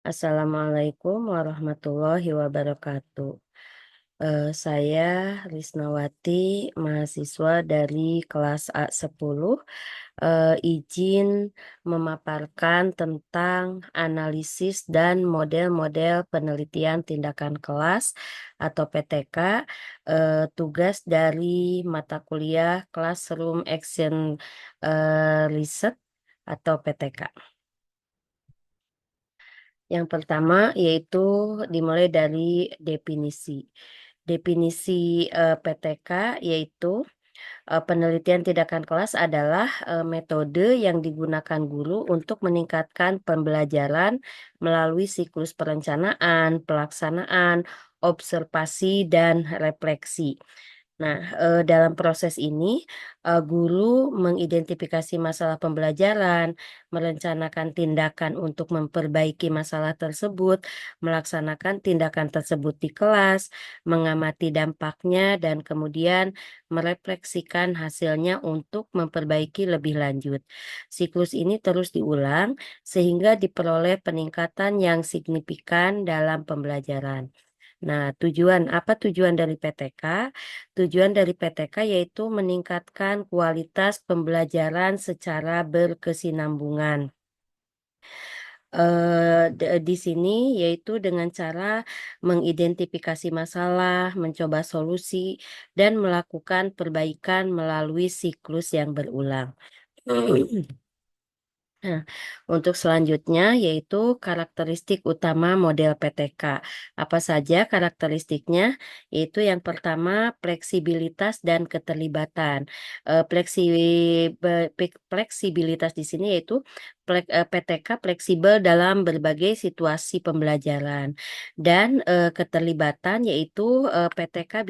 Assalamualaikum warahmatullahi wabarakatuh. Saya Risnawati, mahasiswa dari kelas A10, izin memaparkan tentang analisis dan model-model penelitian tindakan kelas atau PTK, tugas dari mata kuliah Classroom Action, Research atau PTK. Yang pertama yaitu dimulai dari definisi. Definisi, PTK yaitu, penelitian tindakan kelas adalah, metode yang digunakan guru untuk meningkatkan pembelajaran melalui siklus perencanaan, pelaksanaan, observasi, dan refleksi. Nah, dalam proses ini, guru mengidentifikasi masalah pembelajaran, merencanakan tindakan untuk memperbaiki masalah tersebut, melaksanakan tindakan tersebut di kelas, mengamati dampaknya, dan kemudian merefleksikan hasilnya untuk memperbaiki lebih lanjut. Siklus ini terus diulang sehingga diperoleh peningkatan yang signifikan dalam pembelajaran. Nah, apa tujuan dari PTK? Tujuan dari PTK yaitu meningkatkan kualitas pembelajaran secara berkesinambungan. Di sini yaitu dengan cara mengidentifikasi masalah, mencoba solusi, dan melakukan perbaikan melalui siklus yang berulang. Nah, untuk selanjutnya yaitu karakteristik utama model PTK. Apa saja karakteristiknya? Yaitu yang pertama fleksibilitas dan keterlibatan. Fleksibilitas di sini yaitu PTK fleksibel dalam berbagai situasi pembelajaran dan keterlibatan yaitu PTK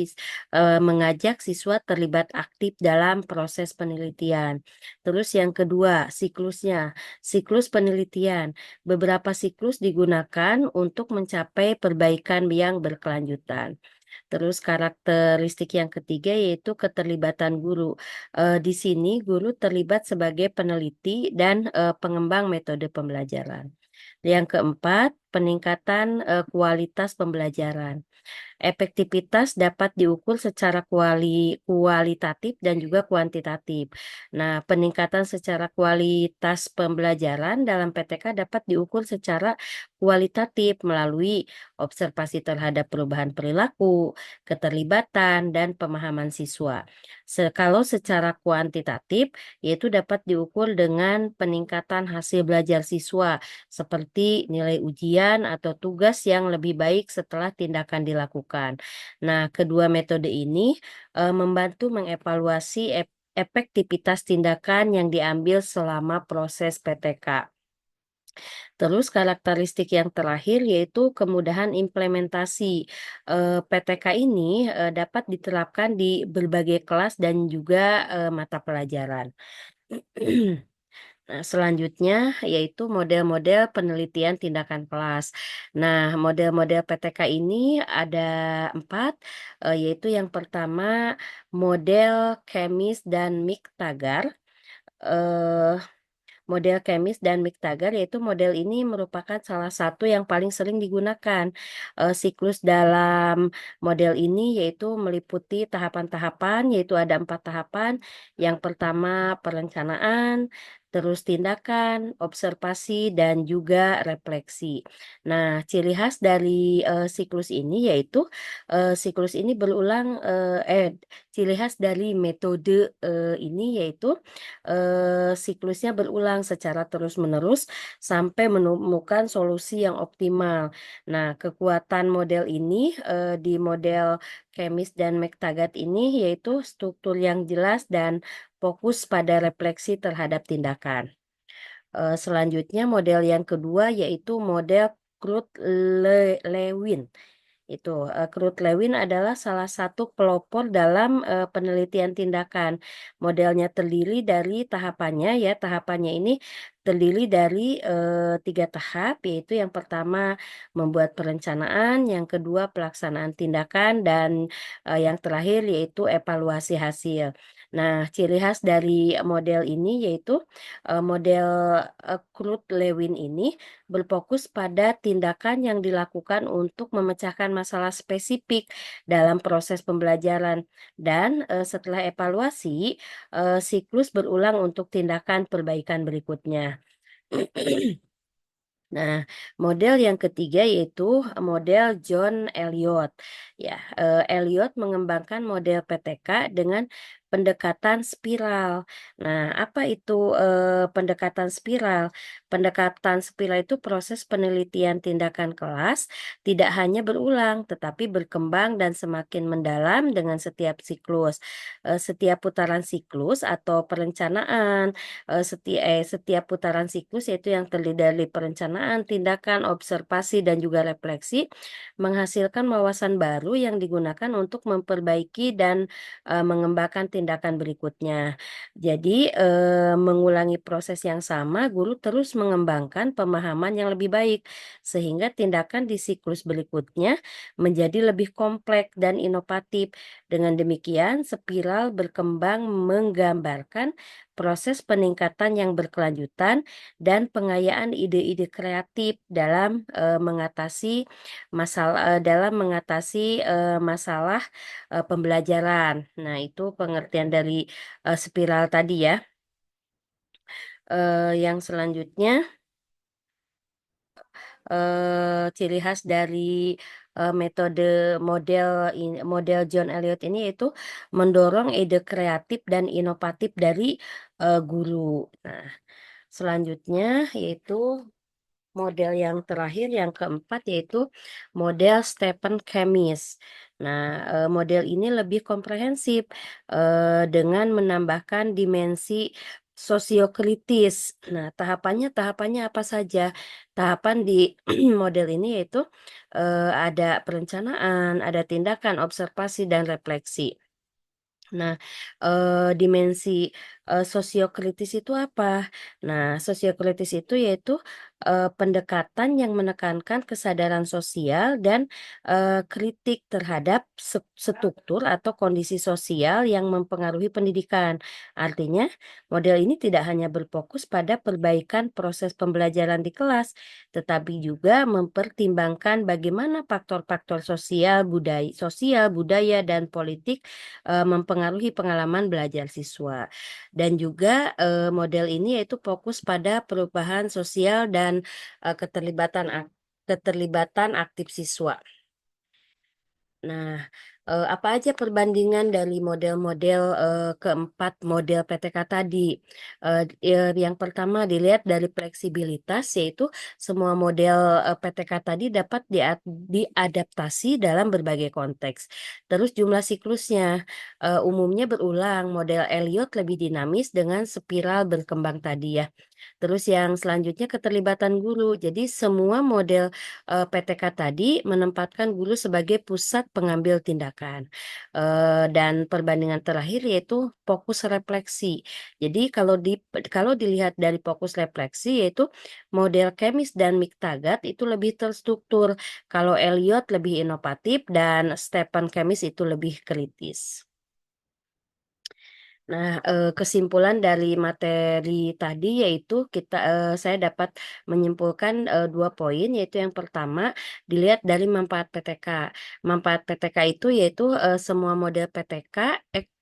mengajak siswa terlibat aktif dalam proses penelitian. Terus yang kedua, siklusnya. Siklus penelitian. Beberapa siklus digunakan untuk mencapai perbaikan yang berkelanjutan. Terus karakteristik yang ketiga yaitu keterlibatan guru. Di sini guru terlibat sebagai peneliti dan pengembang metode pembelajaran. Yang keempat, peningkatan kualitas pembelajaran. Efektivitas dapat diukur secara kualitatif dan juga kuantitatif. Nah, peningkatan secara kualitas pembelajaran dalam PTK dapat diukur secara kualitatif melalui observasi terhadap perubahan perilaku, keterlibatan, dan pemahaman siswa. Kalau secara kuantitatif, yaitu dapat diukur dengan peningkatan hasil belajar siswa, seperti nilai ujian atau tugas yang lebih baik setelah tindakan dilakukan. Nah, kedua metode ini membantu mengevaluasi efektivitas tindakan yang diambil selama proses PTK. Terus karakteristik yang terakhir yaitu kemudahan implementasi. PTK ini dapat diterapkan di berbagai kelas dan juga mata pelajaran. Nah, selanjutnya yaitu model-model penelitian tindakan kelas. Nah, model-model PTK ini ada 4, yaitu yang pertama model Kemis dan McTaggart. Eee Model Kemis dan McTaggart yaitu model ini merupakan salah satu yang paling sering digunakan. Siklus dalam model ini yaitu meliputi tahapan-tahapan, yaitu ada 4 tahapan. Yang pertama perencanaan, terus tindakan, observasi, dan juga refleksi. Nah, ciri khas dari, siklus ini yaitu, siklus ini berulang, ciri khas dari metode, ini yaitu siklusnya berulang secara terus-menerus sampai menemukan solusi yang optimal. Nah, kekuatan model ini, di model Kemis dan McTaggart ini yaitu struktur yang jelas dan fokus pada refleksi terhadap tindakan. Selanjutnya model yang kedua yaitu model Lewin. Itu, Lewin adalah salah satu pelopor dalam, penelitian tindakan. Modelnya terdiri dari tahapannya ya, tahapannya ini terdiri dari, 3 tahap, yaitu yang pertama membuat perencanaan, yang kedua pelaksanaan tindakan, dan, yang terakhir yaitu evaluasi hasil. Nah, ciri khas dari model ini yaitu, model, Crute-Lewin ini berfokus pada tindakan yang dilakukan untuk memecahkan masalah spesifik dalam proses pembelajaran dan, setelah evaluasi, siklus berulang untuk tindakan perbaikan berikutnya. Nah, model yang ketiga yaitu model John Elliot. Ya, Elliot mengembangkan model PTK dengan pendekatan spiral. Nah, apa itu pendekatan spiral? Pendekatan spiral itu proses penelitian tindakan kelas tidak hanya berulang, tetapi berkembang dan semakin mendalam dengan setiap siklus. Setiap putaran siklus atau perencanaan setiap putaran siklus yaitu yang terdiri dari perencanaan, tindakan, observasi, dan juga refleksi menghasilkan wawasan baru yang digunakan untuk memperbaiki dan mengembangkan tindakan berikutnya. Jadi, mengulangi proses yang sama, guru terus mengembangkan pemahaman yang lebih baik sehingga tindakan di siklus berikutnya menjadi lebih kompleks dan inovatif. Dengan demikian, spiral berkembang menggambarkan proses peningkatan yang berkelanjutan dan pengayaan ide-ide kreatif dalam, masalah, pembelajaran. Nah, itu pengertian dari, spiral tadi ya. Yang selanjutnya, ciri khas dari, metode model John Elliot ini yaitu mendorong ide kreatif dan inovatif dari, guru. Nah, selanjutnya yaitu model yang terakhir, yang keempat, yaitu model Stephen Kemmis. Nah, model ini lebih komprehensif, dengan menambahkan dimensi sosiokritis. Nah, tahapannya apa saja? Tahapan di model ini yaitu, ada perencanaan, ada tindakan, observasi, dan refleksi. Nah, dimensi, sosiokritis itu apa? Nah, sosiokritis itu yaitu, pendekatan yang menekankan kesadaran sosial dan, kritik terhadap struktur atau kondisi sosial yang mempengaruhi pendidikan. Artinya, model ini tidak hanya berfokus pada perbaikan proses pembelajaran di kelas, tetapi juga mempertimbangkan bagaimana faktor-faktor sosial, budaya, dan politik mempengaruhi pengalaman belajar siswa. Dan juga, model ini yaitu fokus pada perubahan sosial dan, keterlibatan aktif siswa. Nah, apa aja perbandingan dari model-model, keempat model PTK tadi? Yang pertama dilihat dari fleksibilitas, yaitu semua model, PTK tadi dapat diadaptasi dalam berbagai konteks. Terus jumlah siklusnya, umumnya berulang, model Elliot lebih dinamis dengan spiral berkembang tadi ya. Terus yang selanjutnya keterlibatan guru. Jadi semua model, PTK tadi menempatkan guru sebagai pusat pengambil tindakan. Dan perbandingan terakhir yaitu fokus refleksi. Jadi kalau dilihat dari fokus refleksi yaitu model Kemis dan Miktagat itu lebih terstruktur, kalau Elliot lebih inovatif dan Stephen Kemis itu lebih kritis. Nah, kesimpulan dari materi tadi yaitu saya dapat menyimpulkan, 2 poin, yaitu yang pertama dilihat dari manfaat PTK. Manfaat PTK itu yaitu, semua model PTK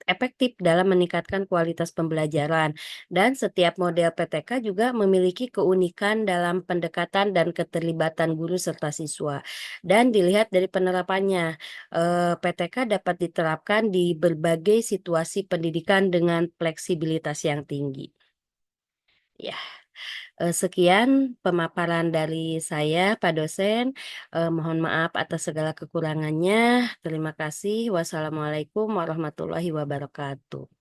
efektif dalam meningkatkan kualitas pembelajaran dan setiap model PTK juga memiliki keunikan dalam pendekatan dan keterlibatan guru serta siswa. Dan dilihat dari penerapannya. PTK dapat diterapkan di berbagai situasi pendidikan dengan fleksibilitas yang tinggi. Ya, sekian pemaparan dari saya, Pak dosen. Mohon maaf atas segala kekurangannya. Terima kasih. Wassalamualaikum warahmatullahi wabarakatuh.